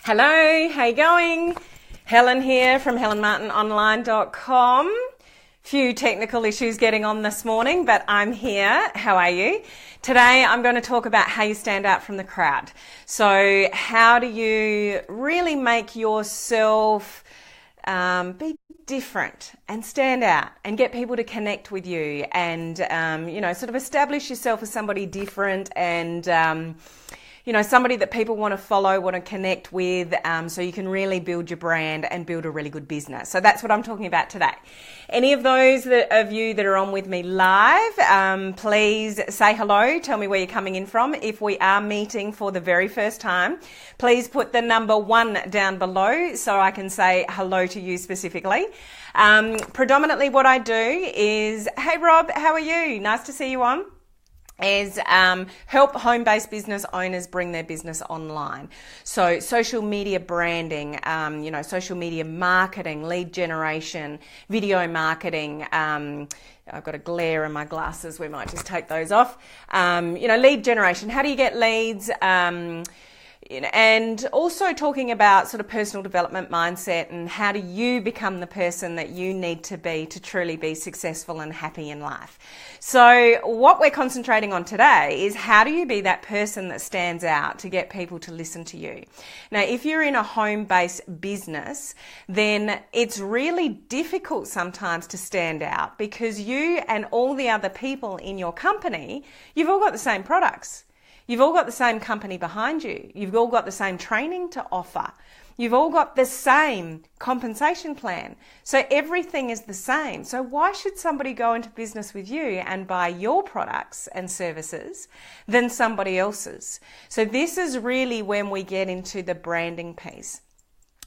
Hello, how you going? Helen here from helenmartinonline.com. Few technical issues getting on this morning, but I'm here. How are you? Today I'm going to talk about how you stand out from the crowd. So how do you really make yourself be different and stand out and get people to connect with you and, sort of establish yourself as somebody different and, somebody that people want to follow, want to connect with, so you can really build your brand and build a really good business. So that's what I'm talking about today. Any of those of you that are on with me live, please say hello. Tell me where you're coming in from. If we are meeting for the very first time, please put the number 1 down below so I can say hello to you specifically. Predominantly what I do is, hey Rob, how are you? Nice to see you on. Is help home-based business owners bring their business online. So social media branding, social media marketing, lead generation, video marketing. I've got a glare in my glasses. We might just take those off. Lead generation. How do you get leads? And also talking about sort of personal development mindset and how do you become the person that you need to be to truly be successful and happy in life. So what we're concentrating on today is how do you be that person that stands out to get people to listen to you. Now, if you're in a home-based business, then it's really difficult sometimes to stand out because you and all the other people in your company, you've all got the same products. You've all got the same company behind you. You've all got the same training to offer. You've all got the same compensation plan. So everything is the same. So why should somebody go into business with you and buy your products and services than somebody else's? So this is really when we get into the branding piece.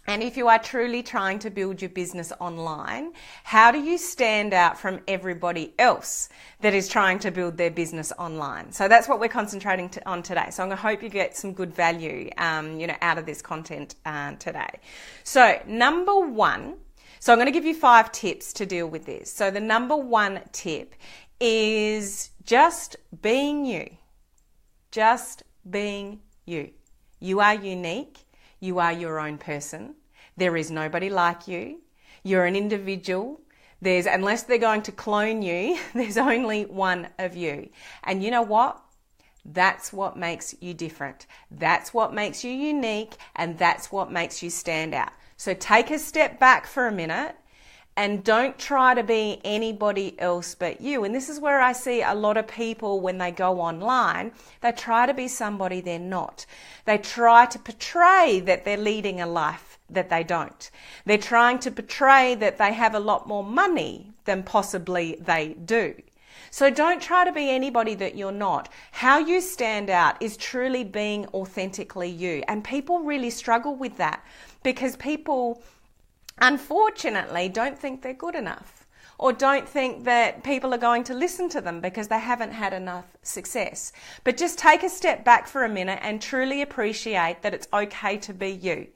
And if you are truly trying to build your business online, how do you stand out from everybody else that is trying to build their business online? So that's what we're concentrating on today. So I'm going to hope you get some good value, out of this content today. So number 1, so I'm going to give you 5 tips to deal with this. So the number 1 tip is just being you. Just being you. You are unique. You are your own person. There is nobody like you. You're an individual. Unless they're going to clone you, there's only one of you. And you know what? That's what makes you different. That's what makes you unique, and that's what makes you stand out. So take a step back for a minute and don't try to be anybody else but you. And this is where I see a lot of people when they go online, they try to be somebody they're not. They try to portray that they're leading a life that they don't. They're trying to portray that they have a lot more money than possibly they do. So don't try to be anybody that you're not. How you stand out is truly being authentically you. And people really struggle with that because people, unfortunately, don't think they're good enough or don't think that people are going to listen to them because they haven't had enough success. But just take a step back for a minute and truly appreciate that it's okay to be you.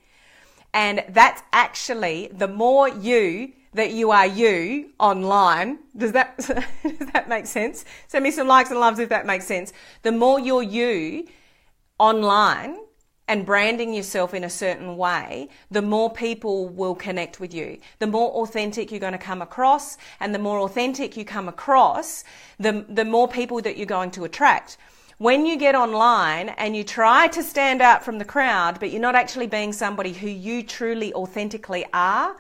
And that's actually the more you that you are you online. Does that make sense? Send me some likes and loves if that makes sense. The more you're you online and branding yourself in a certain way, the more people will connect with you. The more authentic you're going to come across, and the more authentic you come across, the more people that you're going to attract. When you get online and you try to stand out from the crowd, but you're not actually being somebody who you truly authentically are,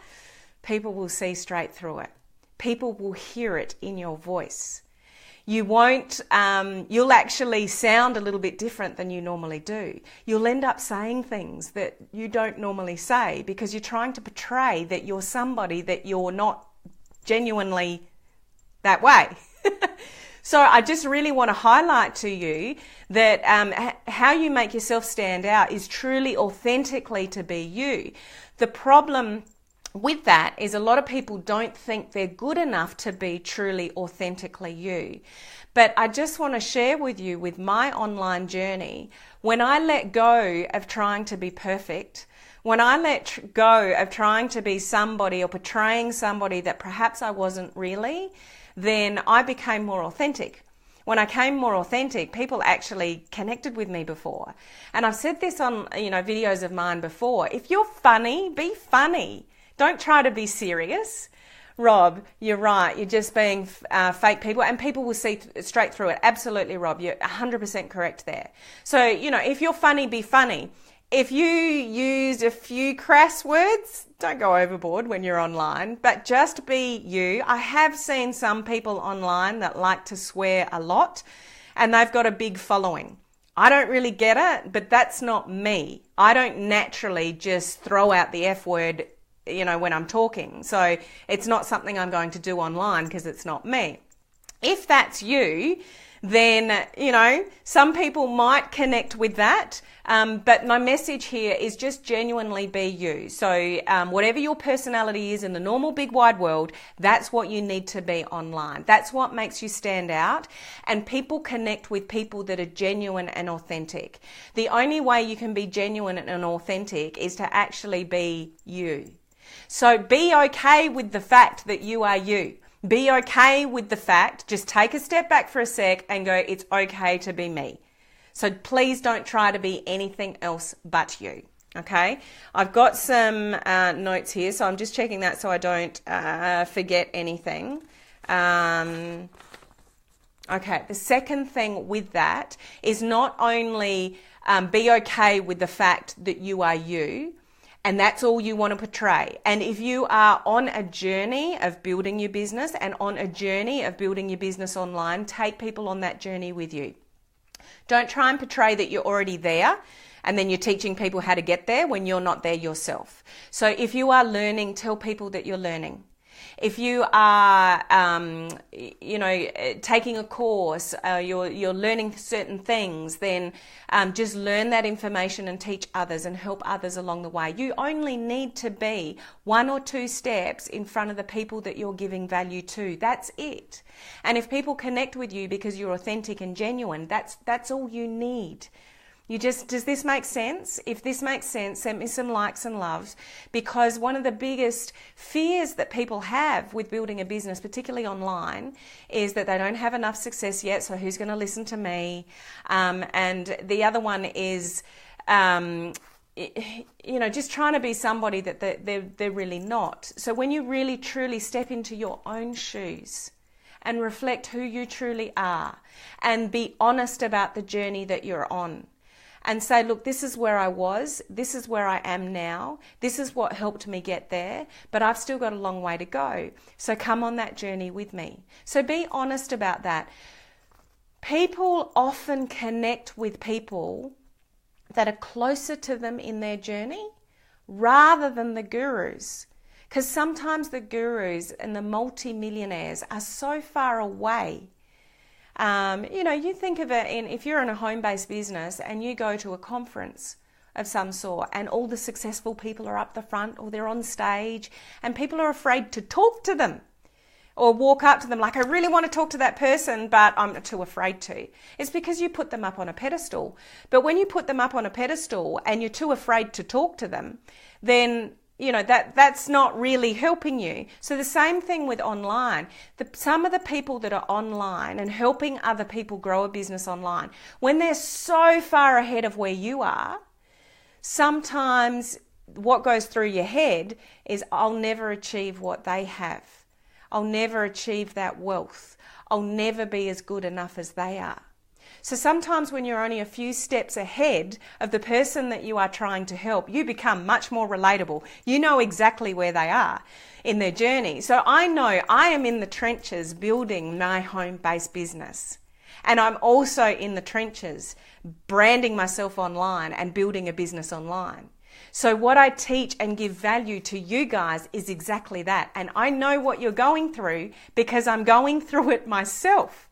people will see straight through it. People will hear it in your voice. You'll actually sound a little bit different than you normally do. You'll end up saying things that you don't normally say because you're trying to portray that you're somebody that you're not genuinely that way. So I just really want to highlight to you that how you make yourself stand out is truly authentically to be you. The problem with that is a lot of people don't think they're good enough to be truly authentically you. But I just want to share with you with my online journey, when I let go of trying to be perfect, when I let go of trying to be somebody or portraying somebody that perhaps I wasn't really, then I became more authentic. when I came more authentic, people actually connected with me before. And I've said this on, videos of mine before. If you're funny, be funny. Don't try to be serious. Rob, you're right. You're just being fake people, and people will see straight through it. Absolutely, Rob. You're 100% correct there. So, if you're funny, be funny. If you used a few crass words, don't go overboard when you're online, but just be you. I have seen some people online that like to swear a lot, and they've got a big following. I don't really get it, but that's not me. I don't naturally just throw out the F word, when I'm talking. So it's not something I'm going to do online because it's not me. If that's you, then, some people might connect with that. But my message here is just genuinely be you. So whatever your personality is in the normal big wide world, that's what you need to be online. That's what makes you stand out. And people connect with people that are genuine and authentic. The only way you can be genuine and authentic is to actually be you. So be okay with the fact that you are you. Be okay with the fact, just take a step back for a sec and go, it's okay to be me. So please don't try to be anything else but you. Okay, I've got some notes here, so I'm just checking that so I don't forget anything. Okay, the second thing with that is not only be okay with the fact that you are you, and that's all you want to portray. And if you are on a journey of building your business and on a journey of building your business online, take people on that journey with you. Don't try and portray that you're already there and then you're teaching people how to get there when you're not there yourself. So if you are learning, tell people that you're learning. If you are, taking a course, you're learning certain things, then just learn that information and teach others and help others along the way. You only need to be 1 or 2 steps in front of the people that you're giving value to. That's it. And if people connect with you because you're authentic and genuine, that's all you need. Does this make sense? If this makes sense, send me some likes and loves, because one of the biggest fears that people have with building a business, particularly online, is that they don't have enough success yet, so who's going to listen to me? And the other one is, just trying to be somebody that they're really not. So when you really truly step into your own shoes and reflect who you truly are and be honest about the journey that you're on, and say, look, this is where I was, this is where I am now, this is what helped me get there, but I've still got a long way to go. So come on that journey with me. So be honest about that. People often connect with people that are closer to them in their journey rather than the gurus. Because sometimes the gurus and the multi-millionaires are so far away. You think of it if you're in a home-based business and you go to a conference of some sort and all the successful people are up the front or they're on stage and people are afraid to talk to them or walk up to them like, I really want to talk to that person, but I'm too afraid to. It's because you put them up on a pedestal. But when you put them up on a pedestal and you're too afraid to talk to them, then that's not really helping you. So the same thing with online. Some of the people that are online and helping other people grow a business online, when they're so far ahead of where you are, sometimes what goes through your head is, I'll never achieve what they have. I'll never achieve that wealth. I'll never be as good enough as they are. So sometimes when you're only a few steps ahead of the person that you are trying to help, you become much more relatable. You know exactly where they are in their journey. So I know I am in the trenches building my home-based business. And I'm also in the trenches branding myself online and building a business online. So what I teach and give value to you guys is exactly that. And I know what you're going through because I'm going through it myself.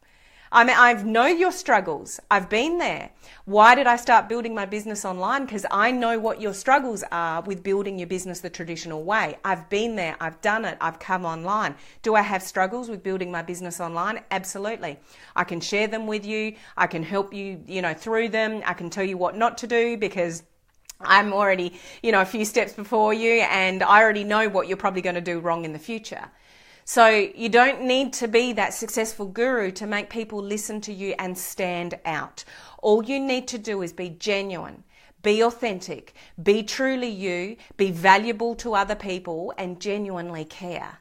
I know your struggles. I've been there. Why did I start building my business online? Because I know what your struggles are with building your business the traditional way. I've been there. I've done it. I've come online. Do I have struggles with building my business online? Absolutely. I can share them with you. I can help you, through them. I can tell you what not to do because I'm already, a few steps before you and I already know what you're probably going to do wrong in the future. So you don't need to be that successful guru to make people listen to you and stand out. All you need to do is be genuine, be authentic, be truly you, be valuable to other people, and genuinely care.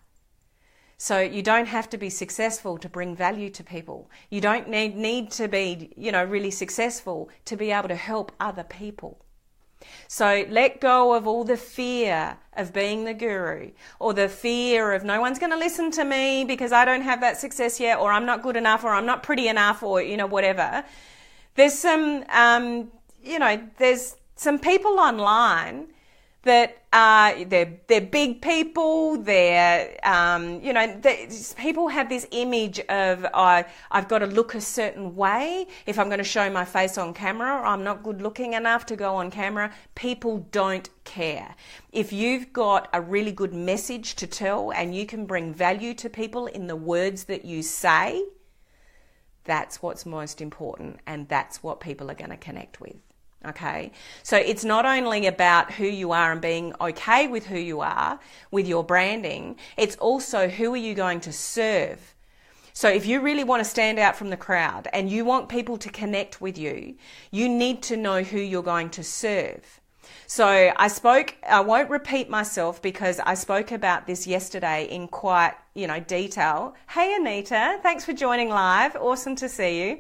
So you don't have to be successful to bring value to people. You don't need to be, really successful to be able to help other people. So let go of all the fear of being the guru, or the fear of no one's going to listen to me because I don't have that success yet, or I'm not good enough, or I'm not pretty enough, or, whatever. There's some, there's some people online that they're big people. People have this image of I've got to look a certain way if I'm going to show my face on camera, or I'm not good looking enough to go on camera. People don't care. If you've got a really good message to tell and you can bring value to people in the words that you say, that's what's most important, and that's what people are going to connect with. Okay, so it's not only about who you are and being okay with who you are with your branding, it's also who are you going to serve. So if you really want to stand out from the crowd and you want people to connect with you, you need to know who you're going to serve. So I won't repeat myself because I spoke about this yesterday in quite, detail. Hey Anita, thanks for joining live. Awesome to see you.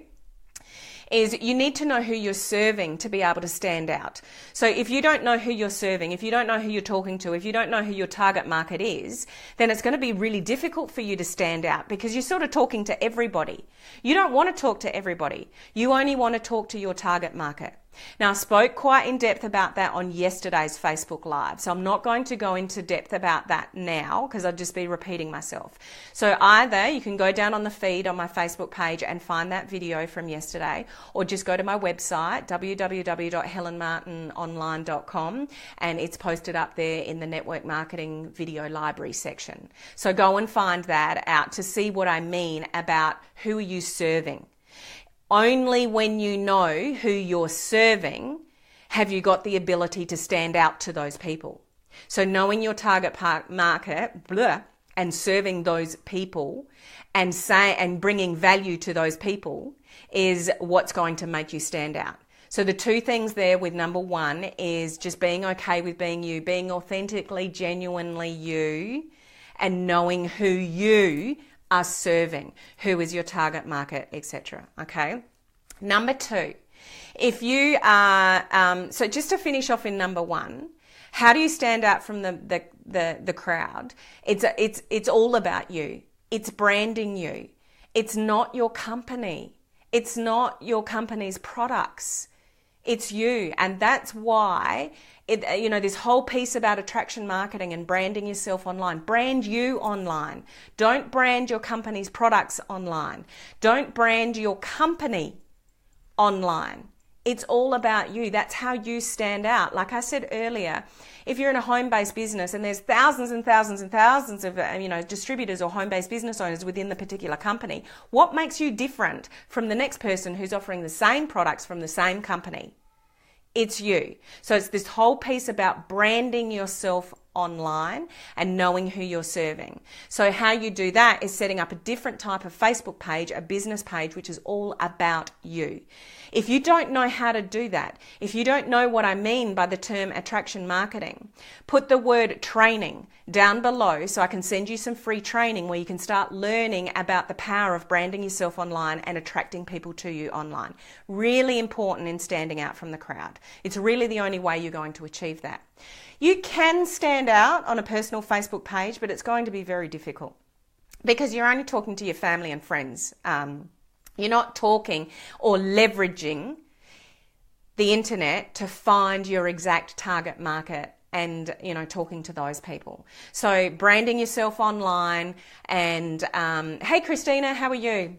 Is you need to know who you're serving to be able to stand out. So if you don't know who you're serving, if you don't know who you're talking to, if you don't know who your target market is, then it's going to be really difficult for you to stand out because you're sort of talking to everybody. You don't want to talk to everybody. You only want to talk to your target market. Now, I spoke quite in depth about that on yesterday's Facebook Live, so I'm not going to go into depth about that now because I'd just be repeating myself. So either you can go down on the feed on my Facebook page and find that video from yesterday, or just go to my website, www.helenmartinonline.com, and it's posted up there in the Network Marketing Video Library section. So go and find that out to see what I mean about who are you serving. Only when you know who you're serving have you got the ability to stand out to those people. So knowing your target market and serving those people and bringing value to those people is what's going to make you stand out. So the two things there with number one is just being okay with being you, being authentically, genuinely you, and knowing who you are serving, who is your target market, etc. Okay. Number two, if you are, so just to finish off in number one, how do you stand out from the crowd? It's all about you. It's branding you. It's not your company. It's not your company's products. It's you. And that's why this whole piece about attraction marketing and branding yourself online. Brand you online. Don't brand your company's products online. Don't brand your company online. It's all about you. That's how you stand out. Like I said earlier, if you're in a home-based business and there's thousands and thousands and thousands of distributors or home-based business owners within the particular company, what makes you different from the next person who's offering the same products from the same company? It's you. So it's this whole piece about branding yourself online and knowing who you're serving. So how you do that is setting up a different type of Facebook page, a business page, which is all about you. If you don't know how to do that, if you don't know what I mean by the term attraction marketing, put the word training down below so I can send you some free training where you can start learning about the power of branding yourself online and attracting people to you online. Really important in standing out from the crowd. It's really the only way you're going to achieve that. You can stand out on a personal Facebook page, but it's going to be very difficult because you're only talking to your family and friends. You're not talking or leveraging the internet to find your exact target market and, talking to those people. So branding yourself online and, hey, Christina, how are you?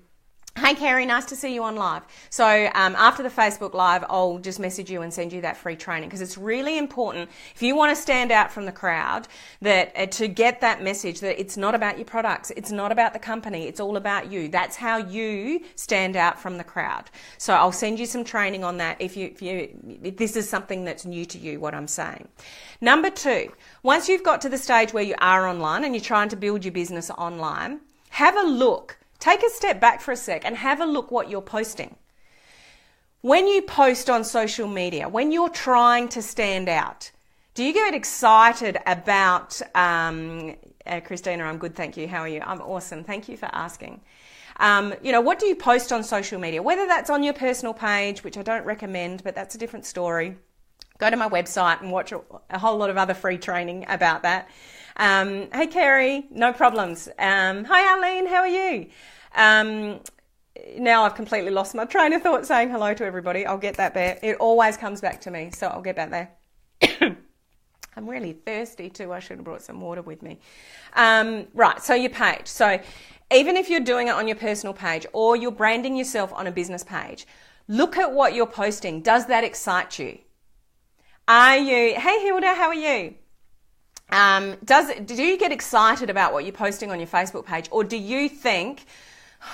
Hey Kerry, nice to see you on live. So after the Facebook Live, I'll just message you and send you that free training, because it's really important, if you want to stand out from the crowd, that to get that message that it's not about your products, it's not about the company, it's all about you. That's how you stand out from the crowd. So I'll send you some training on that if this is something that's new to you, what I'm saying. Number 2, once you've got to the stage where you are online and you're trying to build your business online, have a look. Take a step back for a sec and have a look what you're posting. When you post on social media, when you're trying to stand out, do you get excited about, Christina, I'm good, thank you. How are you? I'm awesome. Thank you for asking. What do you post on social media? Whether that's on your personal page, which I don't recommend, but that's a different story. Go to my website and watch a whole lot of other free training about that. Hey, Kerry, no problems. Hi, Arlene, how are you? Now I've completely lost my train of thought saying hello to everybody. I'll get that back. It always comes back to me, so I'll get back there. I'm really thirsty too. I should have brought some water with me. Right, so your page. So even if you're doing it on your personal page or you're branding yourself on a business page, look at what you're posting. Does that excite you? Hey Hilda, how are you? Do you get excited about what you're posting on your Facebook page, or do you think,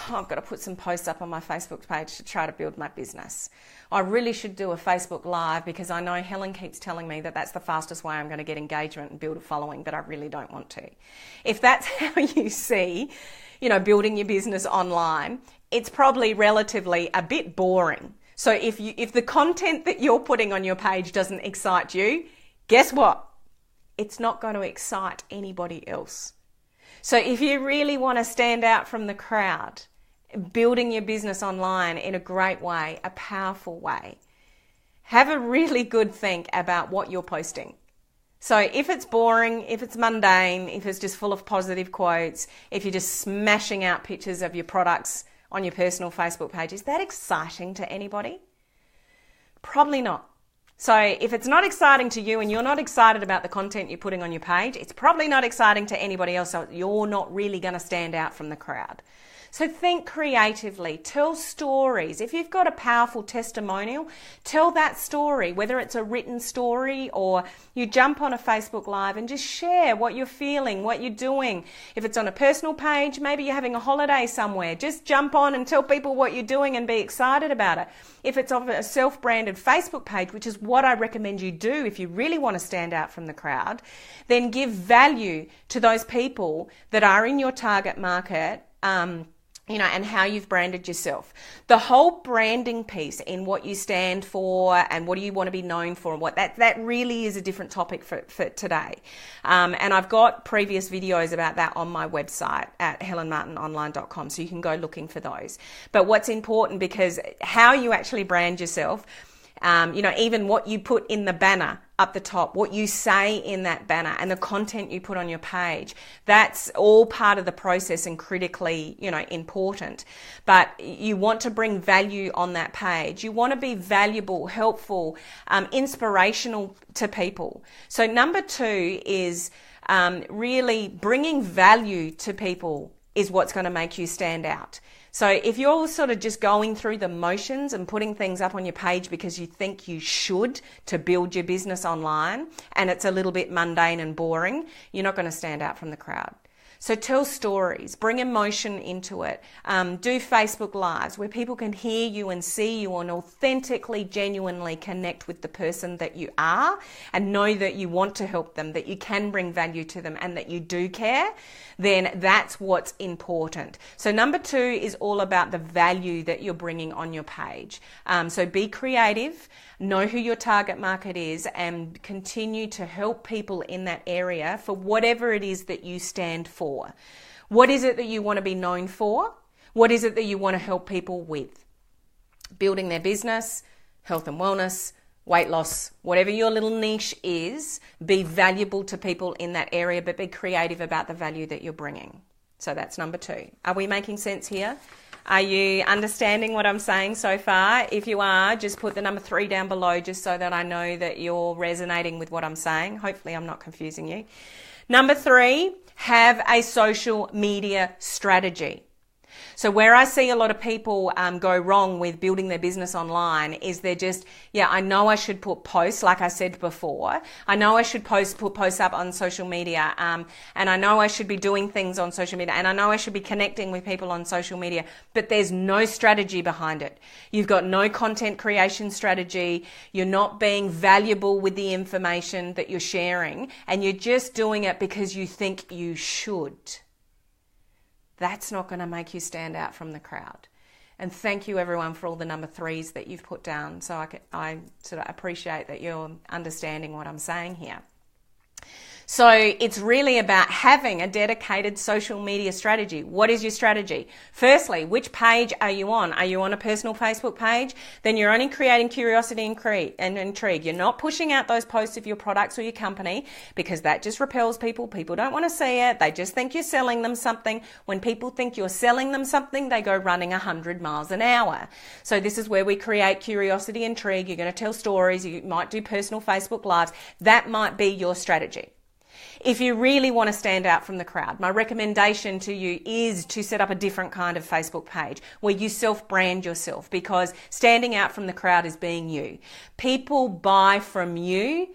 I've got to put some posts up on my Facebook page to try to build my business? I really should do a Facebook Live, because I know Helen keeps telling me that that's the fastest way I'm going to get engagement and build a following, but I really don't want to. If that's how you see, building your business online, it's probably relatively a bit boring. So if the content that you're putting on your page doesn't excite you, guess what? It's not going to excite anybody else. So if you really want to stand out from the crowd, building your business online in a great way, a powerful way, have a really good think about what you're posting. So if it's boring, if it's mundane, if it's just full of positive quotes, if you're just smashing out pictures of your products on your personal Facebook page, is that exciting to anybody? Probably not. So if it's not exciting to you and you're not excited about the content you're putting on your page, it's probably not exciting to anybody else, so you're not really going to stand out from the crowd. So think creatively, tell stories. If you've got a powerful testimonial, tell that story, whether it's a written story or you jump on a Facebook Live and just share what you're feeling, what you're doing. If it's on a personal page, maybe you're having a holiday somewhere, just jump on and tell people what you're doing and be excited about it. If it's on a self-branded Facebook page, which is what I recommend you do if you really want to stand out from the crowd, then give value to those people that are in your target market, and how you've branded yourself. The whole branding piece in what you stand for and what do you want to be known for, and what that really is a different topic for today. And I've got previous videos about that on my website at helenmartinonline.com, so you can go looking for those. But what's important, because how you actually brand yourself, even what you put in the banner up the top, what you say in that banner and the content you put on your page, that's all part of the process and critically, important. But you want to bring value on that page. You want to be valuable, helpful, inspirational to people. So number 2 is really bringing value to people is what's going to make you stand out. So if you're sort of just going through the motions and putting things up on your page because you think you should to build your business online, and it's a little bit mundane and boring, you're not going to stand out from the crowd. So tell stories, bring emotion into it. Do Facebook Lives where people can hear you and see you and authentically, genuinely connect with the person that you are and know that you want to help them, that you can bring value to them and that you do care. Then that's what's important. So number 2 is all about the value that you're bringing on your page. So be creative, know who your target market is, and continue to help people in that area for whatever it is that you stand for. What is it that you want to be known for? What is it that you want to help people with? Building their business, health and wellness, weight loss, whatever your little niche is, be valuable to people in that area, but be creative about the value that you're bringing. So that's number 2. Are we making sense here? Are you understanding what I'm saying so far? If you are, just put the number 3 down below just so that I know that you're resonating with what I'm saying. Hopefully I'm not confusing you. Number 3, have a social media strategy. So where I see a lot of people go wrong with building their business online is they're just, I know I should put posts, like I said before. I know I should put posts up on social media, and I know I should be doing things on social media, and I know I should be connecting with people on social media, but there's no strategy behind it. You've got no content creation strategy. You're not being valuable with the information that you're sharing, and you're just doing it because you think you should. That's not going to make you stand out from the crowd. And thank you everyone for all the number 3s that you've put down. So I sort of appreciate that you're understanding what I'm saying here. So it's really about having a dedicated social media strategy. What is your strategy? Firstly, which page are you on? Are you on a personal Facebook page? Then you're only creating curiosity and intrigue. You're not pushing out those posts of your products or your company because that just repels people. People don't want to see it. They just think you're selling them something. When people think you're selling them something, they go running 100 miles an hour. So this is where we create curiosity, intrigue. You're going to tell stories. You might do personal Facebook lives. That might be your strategy. If you really want to stand out from the crowd, my recommendation to you is to set up a different kind of Facebook page where you self-brand yourself, because standing out from the crowd is being you. People buy from you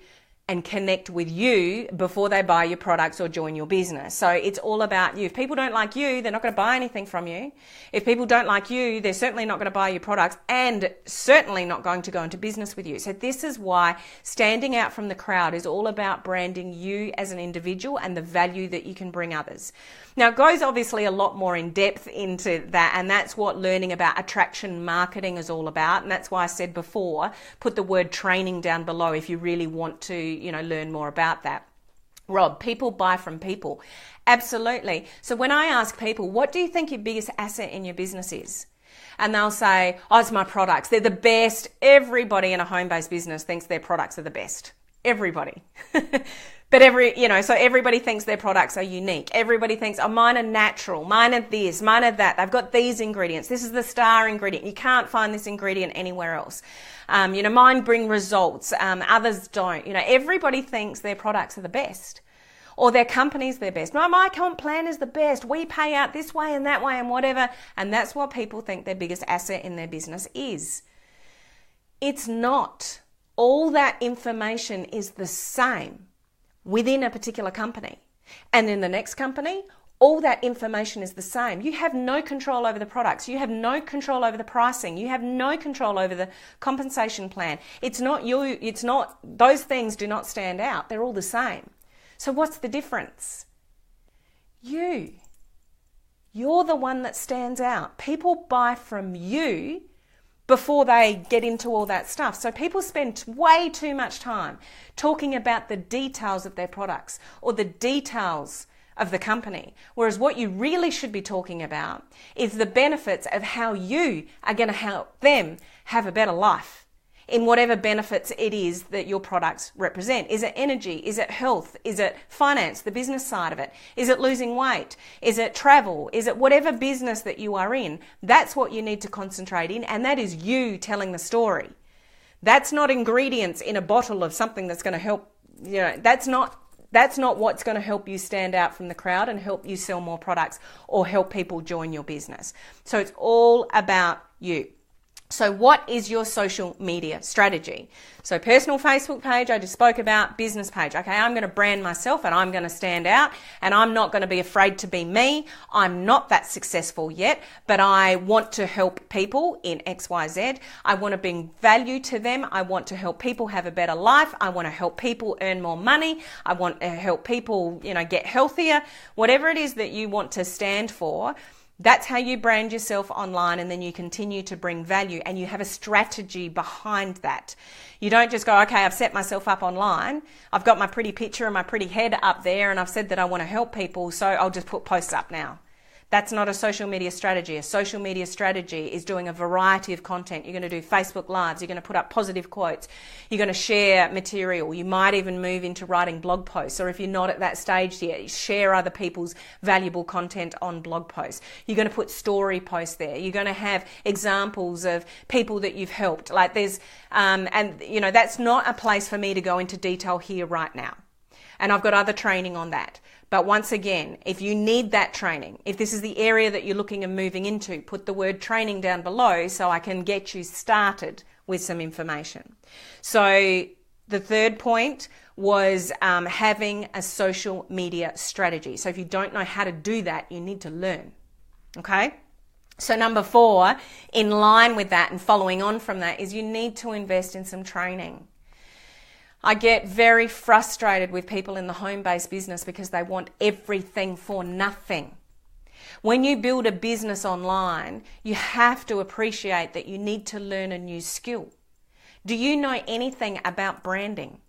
and connect with you before they buy your products or join your business. So it's all about you. If people don't like you, they're not going to buy anything from you. If people don't like you, they're certainly not going to buy your products and certainly not going to go into business with you. So this is why standing out from the crowd is all about branding you as an individual and the value that you can bring others. Now, it goes obviously a lot more in depth into that, and that's what learning about attraction marketing is all about. And that's why I said before, put the word training down below if you really want to, learn more about that. Rob, people buy from people. Absolutely. So when I ask people, what do you think your biggest asset in your business is? And they'll say, it's my products. They're the best. Everybody in a home-based business thinks their products are the best. Everybody. But so everybody thinks their products are unique. Everybody thinks, mine are natural, mine are this, mine are that. They've got these ingredients. This is the star ingredient. You can't find this ingredient anywhere else. Mine bring results. Others don't. Everybody thinks their products are the best, or their company's their best. No, my comp plan is the best. We pay out this way and that way and whatever. And that's what people think their biggest asset in their business is. It's not. All that information is the same within a particular company. And in the next company, all that information is the same. You have no control over the products. You have no control over the pricing. You have no control over the compensation plan. It's not you. Those things do not stand out. They're all the same. So what's the difference? You're the one that stands out. People buy from you before they get into all that stuff. So people spend way too much time talking about the details of their products or the details of the company. Whereas what you really should be talking about is the benefits of how you are going to help them have a better life in whatever benefits it is that your products represent. Is it energy? Is it health? Is it finance, the business side of it? Is it losing weight? Is it travel? Is it whatever business that you are in? That's what you need to concentrate in, and that is you telling the story. That's not ingredients in a bottle of something that's going to help, that's not what's going to help you stand out from the crowd and help you sell more products or help people join your business. So it's all about you. So what is your social media strategy? So personal Facebook page, I just spoke about. Business page. Okay, I'm going to brand myself and I'm going to stand out and I'm not going to be afraid to be me. I'm not that successful yet, but I want to help people in XYZ. I want to bring value to them. I want to help people have a better life. I want to help people earn more money. I want to help people, get healthier. Whatever it is that you want to stand for, that's how you brand yourself online, and then you continue to bring value and you have a strategy behind that. You don't just go, okay, I've set myself up online. I've got my pretty picture and my pretty head up there and I've said that I want to help people, so I'll just put posts up now. That's not a social media strategy. A social media strategy is doing a variety of content. You're going to do Facebook Lives. You're going to put up positive quotes. You're going to share material. You might even move into writing blog posts. Or if you're not at that stage yet, share other people's valuable content on blog posts. You're going to put story posts there. You're going to have examples of people that you've helped. Like there's, that's not a place for me to go into detail here right now. And I've got other training on that. But once again, if you need that training, if this is the area that you're looking and moving into, put the word training down below so I can get you started with some information. So the third point was having a social media strategy. So if you don't know how to do that, you need to learn. Okay? So number 4, in line with that and following on from that, is you need to invest in some training. I get very frustrated with people in the home-based business because they want everything for nothing. When you build a business online, you have to appreciate that you need to learn a new skill. Do you know anything about branding?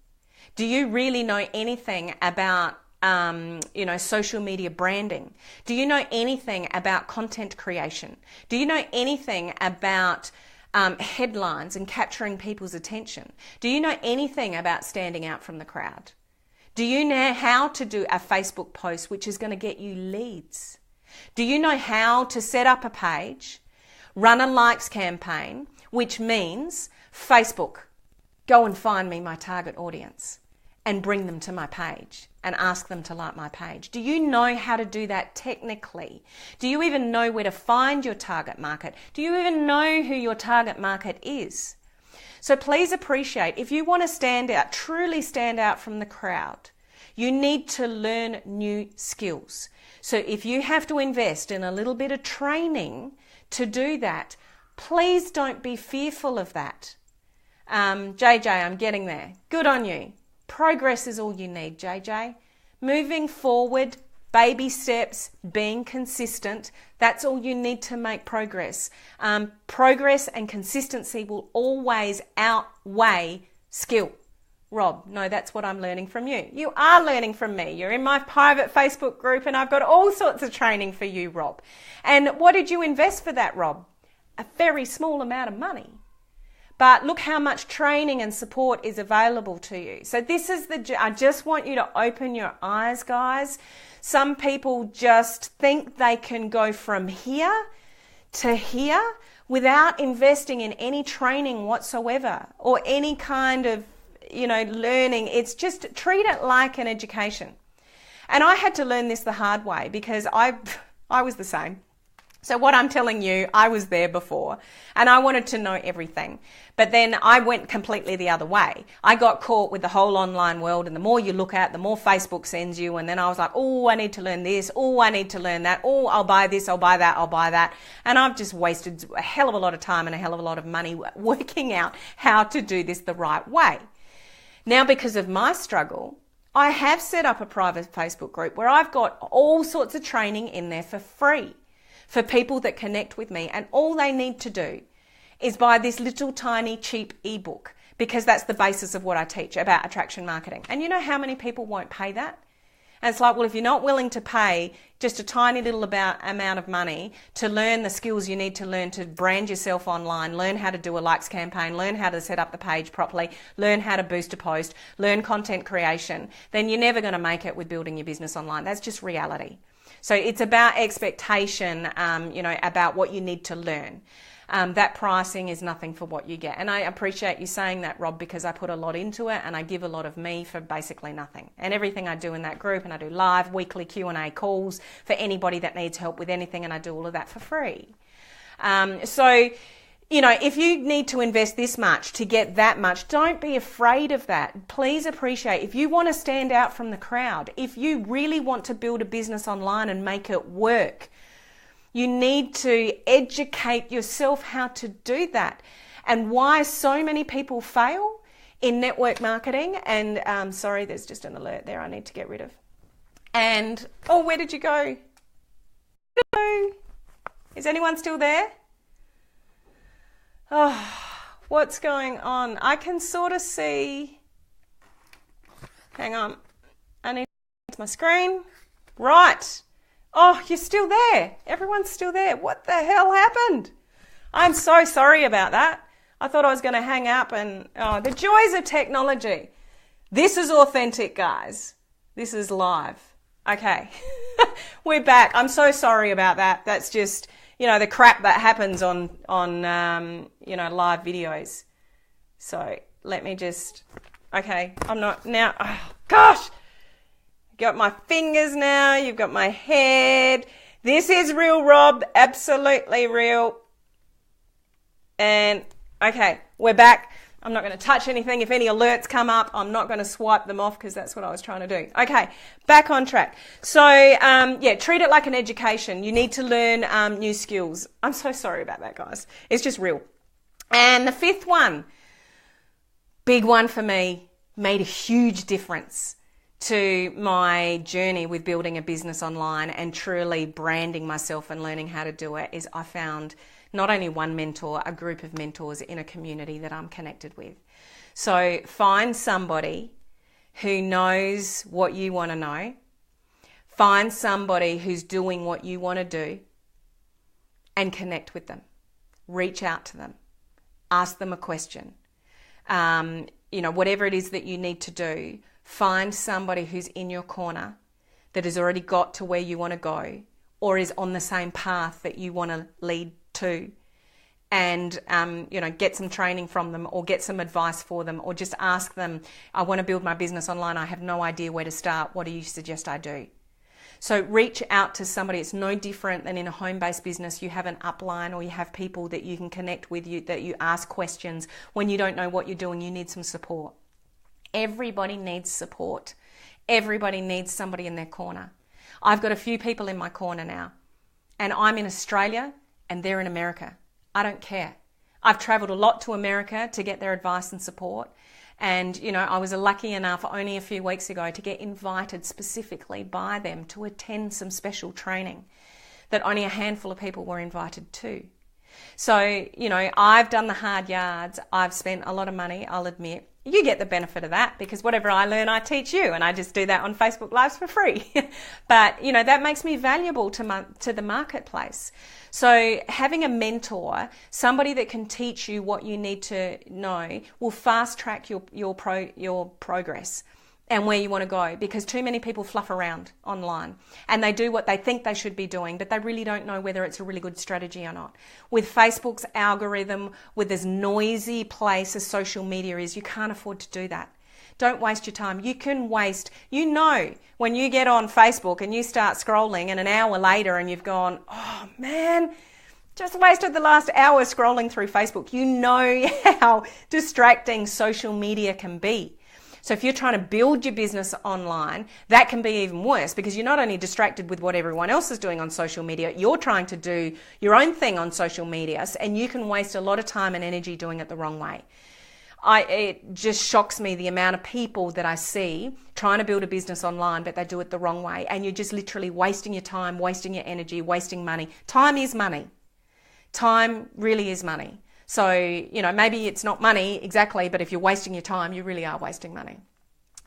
Do you really know anything about social media branding? Do you know anything about content creation? Do you know anything about headlines and capturing people's attention? Do you know anything about standing out from the crowd? Do you know how to do a Facebook post which is going to get you leads? Do you know how to set up a page, run a likes campaign, which means Facebook, go and find me my target audience and bring them to my page and ask them to like my page? Do you know how to do that technically? Do you even know where to find your target market? Do you even know who your target market is? So please appreciate, if you want to stand out, truly stand out from the crowd, you need to learn new skills. So if you have to invest in a little bit of training to do that, please don't be fearful of that. JJ, I'm getting there. Good on you. Progress is all you need, JJ. Moving forward, baby steps, being consistent, that's all you need to make progress. Progress and consistency will always outweigh skill. Rob, no, that's what I'm learning from you. You are learning from me. You're in my private Facebook group and I've got all sorts of training for you, Rob. And what did you invest for that, Rob? A very small amount of money. But look how much training and support is available to you. So this is I just want you to open your eyes, guys. Some people just think they can go from here to here without investing in any training whatsoever or any kind of, learning. It's just treat it like an education. And I had to learn this the hard way because I was the same. So what I'm telling you, I was there before and I wanted to know everything. But then I went completely the other way. I got caught with the whole online world, and the more you look at, the more Facebook sends you. And then I was like, oh, I need to learn this. Oh, I need to learn that. Oh, I'll buy this. I'll buy that. I'll buy that. And I've just wasted a hell of a lot of time and a hell of a lot of money working out how to do this the right way. Now, because of my struggle, I have set up a private Facebook group where I've got all sorts of training in there for free for people that connect with me, and all they need to do is buy this little tiny cheap ebook, because that's the basis of what I teach about attraction marketing. And you know how many people won't pay that? And it's like, well, if you're not willing to pay just a tiny little amount of money to learn the skills you need to learn to brand yourself online, learn how to do a likes campaign, learn how to set up the page properly, learn how to boost a post, learn content creation, then you're never going to make it with building your business online. That's just reality. So it's about expectation, about what you need to learn. That pricing is nothing for what you get. And I appreciate you saying that, Rob, because I put a lot into it and I give a lot of me for basically nothing. And everything I do in that group, and I do live weekly Q&A calls for anybody that needs help with anything, and I do all of that for free. If you need to invest this much to get that much, don't be afraid of that. Please appreciate, if you want to stand out from the crowd, if you really want to build a business online and make it work, you need to educate yourself how to do that. And why so many people fail in network marketing. And sorry, there's just an alert there I need to get rid of. And, oh, where did you go? Hello? Is anyone still there? Oh, what's going on? I can sort of see. Hang on. I need to my screen. Right. Oh, you're still there. Everyone's still there. What the hell happened? I'm so sorry about that. I thought I was going to hang up and, the joys of technology. This is authentic, guys. This is live. Okay. We're back. I'm so sorry about that. That's just, the crap that happens on live videos. So let me just, okay, I'm not now, oh, gosh, got my fingers now. You've got my head. This is real, Rob. Absolutely real. And okay, we're back. I'm not going to touch anything. If any alerts come up, I'm not going to swipe them off because that's what I was trying to do. Okay, back on track. So, treat it like an education. You need to learn new skills. I'm so sorry about that, guys. It's just real. And the fifth one, big one for me, made a huge difference to my journey with building a business online and truly branding myself and learning how to do it, is I found not only one mentor, a group of mentors in a community that I'm connected with. So find somebody who knows what you want to know. Find somebody who's doing what you want to do and connect with them. Reach out to them. Ask them a question. Whatever it is that you need to do, find somebody who's in your corner that has already got to where you want to go or is on the same path that you want to lead to, and get some training from them or get some advice for them, or just ask them, I want to build my business online. I have no idea where to start. What do you suggest I do? So reach out to somebody. It's no different than in a home-based business. You have an upline or you have people that you can connect with, that you ask questions when you don't know what you're doing. You need some support. Everybody needs support. Everybody needs somebody in their corner. I've got a few people in my corner now, and I'm in Australia and they're in America. I don't care. I've traveled a lot to America to get their advice and support. And, I was lucky enough only a few weeks ago to get invited specifically by them to attend some special training that only a handful of people were invited to. So, I've done the hard yards. I've spent a lot of money, I'll admit. You get the benefit of that because whatever I learn, I teach you, and I just do that on Facebook Lives for free. But, that makes me valuable to the marketplace. So having a mentor, somebody that can teach you what you need to know, will fast track your progress and where you want to go, because too many people fluff around online and they do what they think they should be doing, but they really don't know whether it's a really good strategy or not. With Facebook's algorithm, with this noisy place as social media is, you can't afford to do that. Don't waste your time. You can waste, when you get on Facebook and you start scrolling and an hour later and you've gone, oh man, just wasted the last hour scrolling through Facebook. You know how distracting social media can be. So if you're trying to build your business online, that can be even worse, because you're not only distracted with what everyone else is doing on social media, you're trying to do your own thing on social media, and you can waste a lot of time and energy doing it the wrong way. It just shocks me the amount of people that I see trying to build a business online, but they do it the wrong way. And you're just literally wasting your time, wasting your energy, wasting money. Time is money. Time really is money. So, maybe it's not money exactly, but if you're wasting your time, you really are wasting money.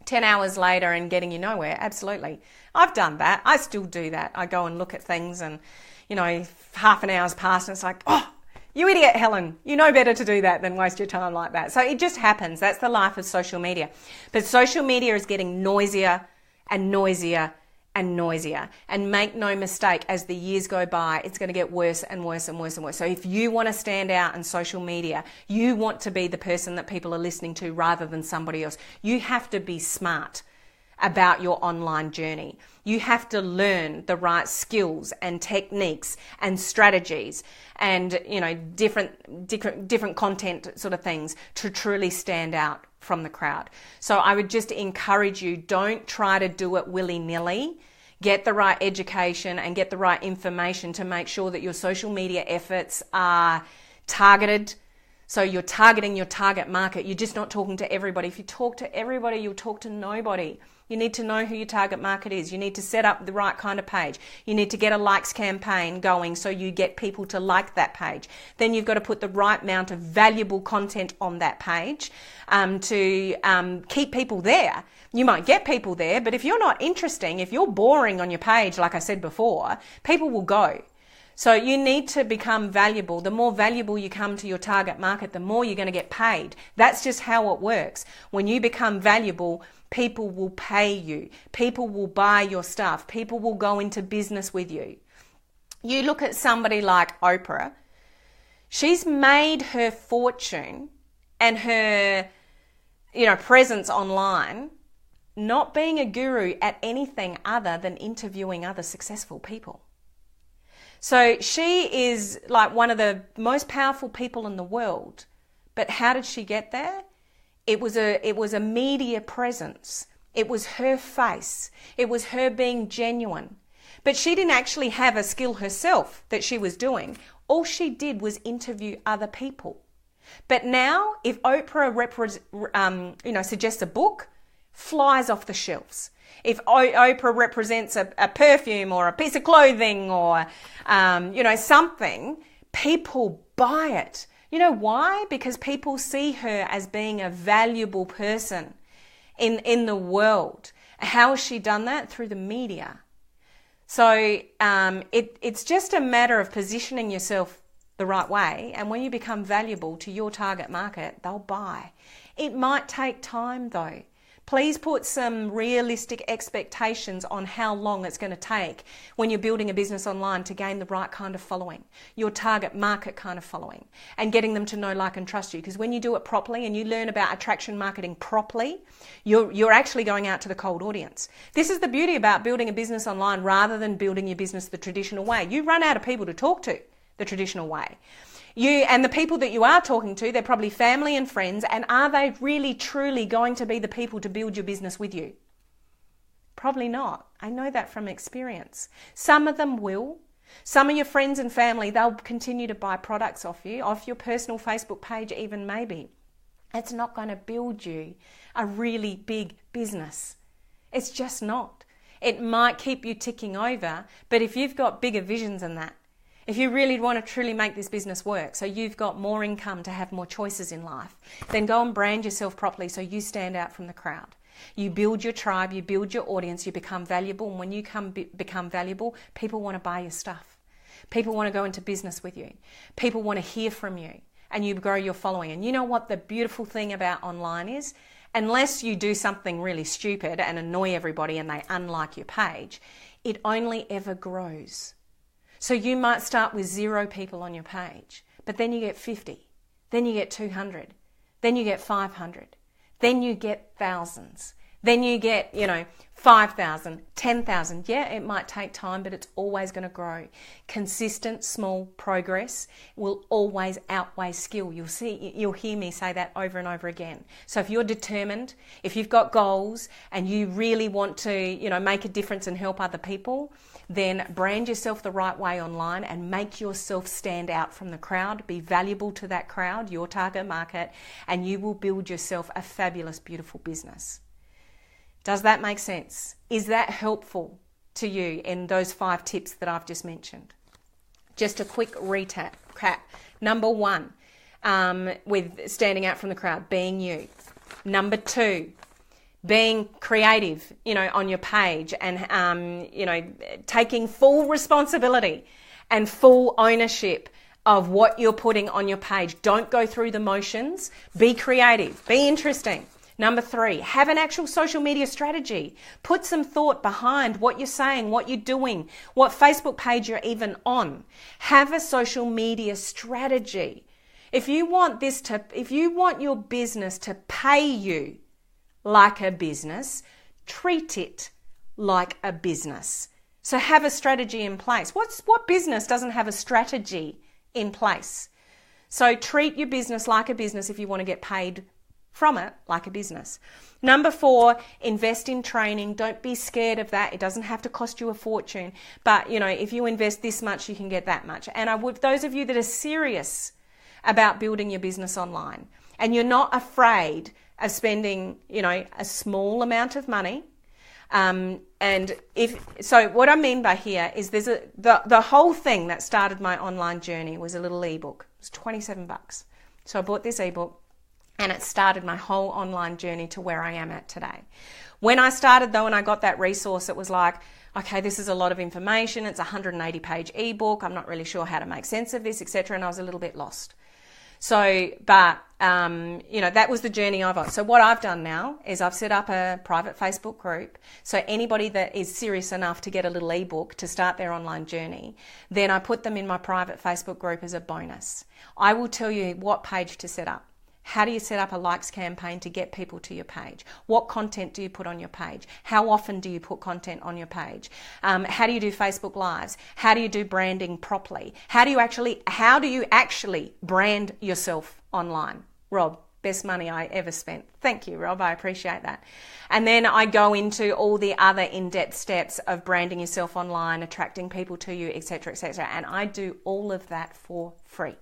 10 hours later and getting you nowhere, absolutely. I've done that. I still do that. I go and look at things and, half an hour's passed and it's like, oh, you idiot, Helen. You know better to do that than waste your time like that. So it just happens. That's the life of social media. But social media is getting noisier and noisier and noisier. And make no mistake, as the years go by, it's going to get worse and worse and worse and worse. So if you want to stand out in social media, you want to be the person that people are listening to rather than somebody else, you have to be smart about your online journey. You have to learn the right skills and techniques and strategies and, different content sort of things to truly stand out from the crowd. So I would just encourage you, don't try to do it willy-nilly. Get the right education and get the right information to make sure that your social media efforts are targeted. So you're targeting your target market. You're just not talking to everybody. If you talk to everybody, you'll talk to nobody. You need to know who your target market is. You need to set up the right kind of page. You need to get a likes campaign going so you get people to like that page. Then you've got to put the right amount of valuable content on that page to keep people there. You might get people there, but if you're not interesting, if you're boring on your page, like I said before, people will go. So you need to become valuable. The more valuable you come to your target market, the more you're going to get paid. That's just how it works. When you become valuable, people will pay you. People will buy your stuff. People will go into business with you. You look at somebody like Oprah. She's made her fortune and her, presence online not being a guru at anything other than interviewing other successful people. So she is like one of the most powerful people in the world. But how did she get there? It was a media presence. It was her face. It was her being genuine. But she didn't actually have a skill herself that she was doing. All she did was interview other people. But now, if Oprah suggests a book, flies off the shelves. If Oprah represents a perfume or a piece of clothing or, something, people buy it. You know why? Because people see her as being a valuable person in the world. How has she done that? Through the media. So it's just a matter of positioning yourself the right way, and when you become valuable to your target market, they'll buy. It might take time though. Please put some realistic expectations on how long it's going to take when you're building a business online to gain the right kind of following, your target market kind of following, and getting them to know, like, and trust you. Because when you do it properly and you learn about attraction marketing properly, you're actually going out to the cold audience. This is the beauty about building a business online rather than building your business the traditional way. You run out of people to talk to the traditional way. And the people that you are talking to, they're probably family and friends, and are they really truly going to be the people to build your business with you? Probably not. I know that from experience. Some of them will. Some of your friends and family, they'll continue to buy products off you, off your personal Facebook page even maybe. It's not going to build you a really big business. It's just not. It might keep you ticking over, but if you've got bigger visions than that, if you really want to truly make this business work, so you've got more income to have more choices in life, then go and brand yourself properly so you stand out from the crowd. You build your tribe, you build your audience, you become valuable. And when you become valuable, people want to buy your stuff. People want to go into business with you. People want to hear from you, and you grow your following. And you know what the beautiful thing about online is? Unless you do something really stupid and annoy everybody and they unlike your page, it only ever grows. So you might start with 0 people on your page, but then you get 50, then you get 200, then you get 500, then you get thousands, then you get, 5,000, 10,000. Yeah, it might take time, but it's always going to grow. Consistent, small progress will always outweigh skill. You'll hear me say that over and over again. So if you're determined, if you've got goals and you really want to, make a difference and help other people, then brand yourself the right way online and make yourself stand out from the crowd. Be valuable to that crowd, your target market, and you will build yourself a fabulous, beautiful business. Does that make sense? Is that helpful to you in those 5 tips that I've just mentioned? Just a quick recap. Number 1, with standing out from the crowd, being you. Number 2, being creative, on your page and, taking full responsibility and full ownership of what you're putting on your page. Don't go through the motions. Be creative. Be interesting. Number 3, have an actual social media strategy. Put some thought behind what you're saying, what you're doing, what Facebook page you're even on. Have a social media strategy. If you want your business to pay you like a business, treat it like a business. So have a strategy in place. What business doesn't have a strategy in place? So treat your business like a business if you want to get paid from it like a business. Number 4, invest in training. Don't be scared of that. It doesn't have to cost you a fortune, but if you invest this much, you can get that much. And those of you that are serious about building your business online and you're not afraid of spending, a small amount of money. What I mean by here is the whole thing that started my online journey was a little ebook. It was $27. So I bought this ebook, and it started my whole online journey to where I am at today. When I started though, and I got that resource, it was like, okay, this is a lot of information. It's a 180-page ebook. I'm not really sure how to make sense of this, etc. And I was a little bit lost. So, that was the journey I've on. So what I've done now is I've set up a private Facebook group. So anybody that is serious enough to get a little ebook to start their online journey, then I put them in my private Facebook group as a bonus. I will tell you what page to set up, How do you set up a likes campaign to get people to your page? What content do you put on your page? How often do you put content on your page? How do you do Facebook Lives? How do you do branding properly? How do you actually brand yourself online? Rob, best money I ever spent. Thank you, Rob. I appreciate that. And then I go into all the other in-depth steps of branding yourself online, attracting people to you, etc., etc. And I do all of that for free.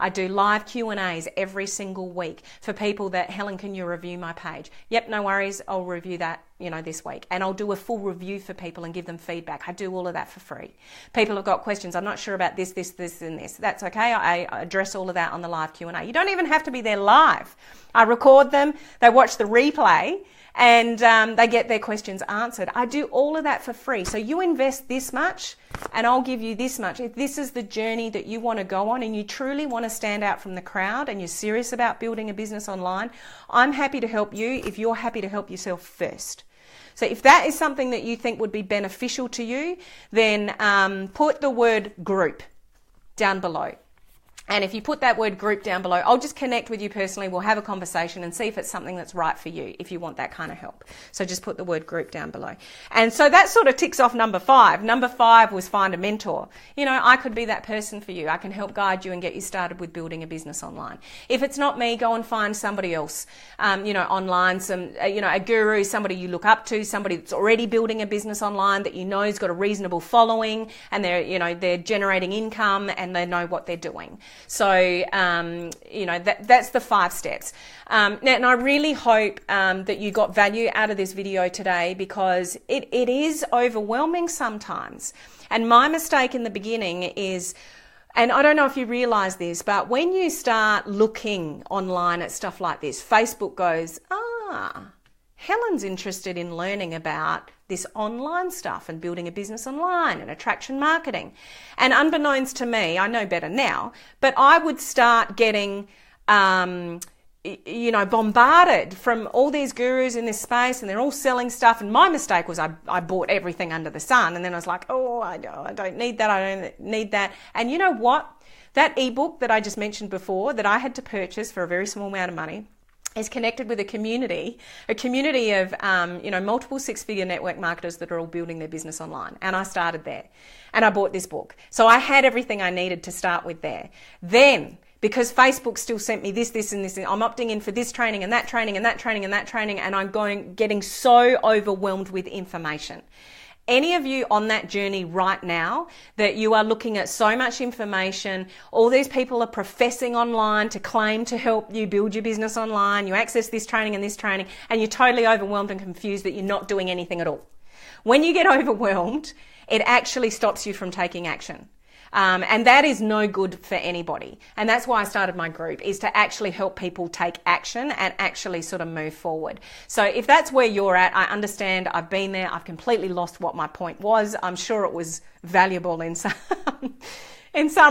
I do live Q&As every single week for people that, Helen, can you review my page? Yep, no worries. I'll review that, this week. And I'll do a full review for people and give them feedback. I do all of that for free. People have got questions. I'm not sure about this, and this. That's okay. I address all of that on the live Q&A. You don't even have to be there live. I record them. They watch the replay. And they get their questions answered. I do all of that for free. So you invest this much and I'll give you this much. If this is the journey that you want to go on and you truly want to stand out from the crowd and you're serious about building a business online, I'm happy to help you if you're happy to help yourself first. So if that is something that you think would be beneficial to you, then put the word group down below. And if you put that word group down below, I'll just connect with you personally. We'll have a conversation and see if it's something that's right for you, if you want that kind of help. So just put the word group down below. And so that sort of ticks off number 5. Number 5 was find a mentor. I could be that person for you. I can help guide you and get you started with building a business online. If it's not me, go and find somebody else, online, a guru, somebody you look up to, somebody that's already building a business online that has got a reasonable following and they're generating income and they know what they're doing. So, that's the 5 steps. And I really hope that you got value out of this video today because it is overwhelming sometimes. And my mistake in the beginning is, and I don't know if you realize this, but when you start looking online at stuff like this, Facebook goes, Helen's interested in learning about this online stuff and building a business online and attraction marketing. And unbeknownst to me, I know better now, but I would start getting, bombarded from all these gurus in this space and they're all selling stuff. And my mistake was I bought everything under the sun. And then I was like, I don't need that. I don't need that. And you know what? That ebook that I just mentioned before that I had to purchase for a very small amount of money is connected with a community of, multiple 6-figure network marketers that are all building their business online. And I started there and I bought this book. So I had everything I needed to start with there. Then, because Facebook still sent me this, and this, I'm opting in for this training and that training and that training and that training, and I'm getting so overwhelmed with information. Any of you on that journey right now that you are looking at so much information, all these people are professing online to claim to help you build your business online, you access this training, and you're totally overwhelmed and confused that you're not doing anything at all. When you get overwhelmed, it actually stops you from taking action. And that is no good for anybody. And that's why I started my group, is to actually help people take action and actually sort of move forward. So if that's where you're at, I understand. I've been there. I've completely lost what my point was. I'm sure it was valuable in some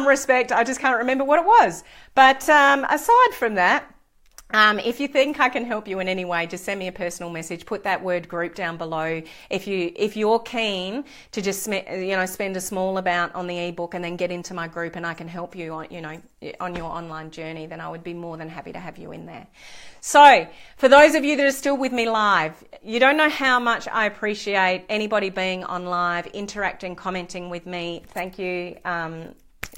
respect. I just can't remember what it was. But aside from that, if you think I can help you in any way, just send me a personal message. Put that word group down below. If you're keen to just spend a small amount on the ebook and then get into my group and I can help you on your online journey, then I would be more than happy to have you in there. So for those of you that are still with me live, you don't know how much I appreciate anybody being on live, interacting, commenting with me. Thank you.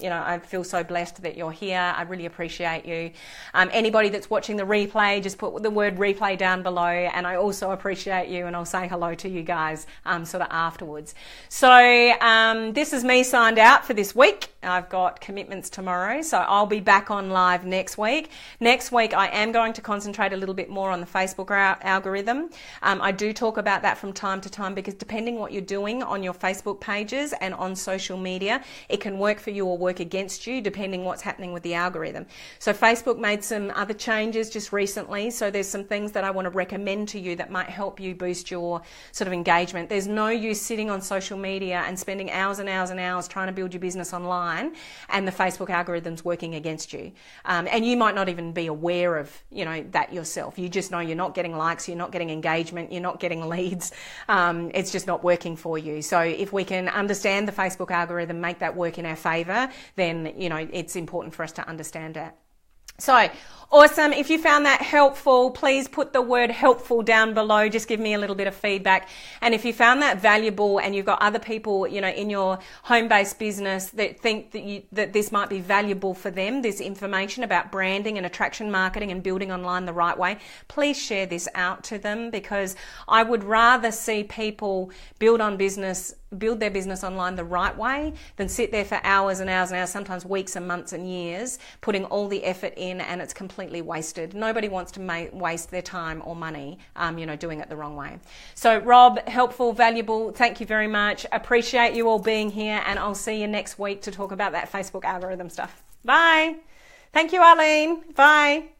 I feel so blessed that you're here. I really appreciate you. Anybody that's watching the replay, just put the word replay down below. And I also appreciate you, and I'll say hello to you guys sort of afterwards. So this is me signed out for this week. I've got commitments tomorrow, so I'll be back on live next week. Next week, I am going to concentrate a little bit more on the Facebook algorithm. I do talk about that from time to time because depending what you're doing on your Facebook pages and on social media, it can work for you or work against you depending what's happening with the algorithm. So Facebook made some other changes just recently, so there's some things that I want to recommend to you that might help you boost your sort of engagement. There's no use sitting on social media and spending hours and hours and hours trying to build your business online and the Facebook algorithm's working against you. And you might not even be aware of that yourself. You just know you're not getting likes, you're not getting engagement, you're not getting leads. It's just not working for you. So if we can understand the Facebook algorithm, make that work in our favor, then it's important for us to understand that. So, awesome. If you found that helpful, please put the word helpful down below. Just give me a little bit of feedback. And if you found that valuable and you've got other people, in your home-based business that think that this might be valuable for them, this information about branding and attraction marketing and building online the right way, please share this out to them, because I would rather see people build their business online the right way than sit there for hours and hours and hours, sometimes weeks and months and years, putting all the effort in and it's completely wasted. Nobody wants to waste their time or money, doing it the wrong way. So Rob, helpful, valuable, thank you very much. Appreciate you all being here, and I'll see you next week to talk about that Facebook algorithm stuff. Bye. Thank you, Arlene. Bye.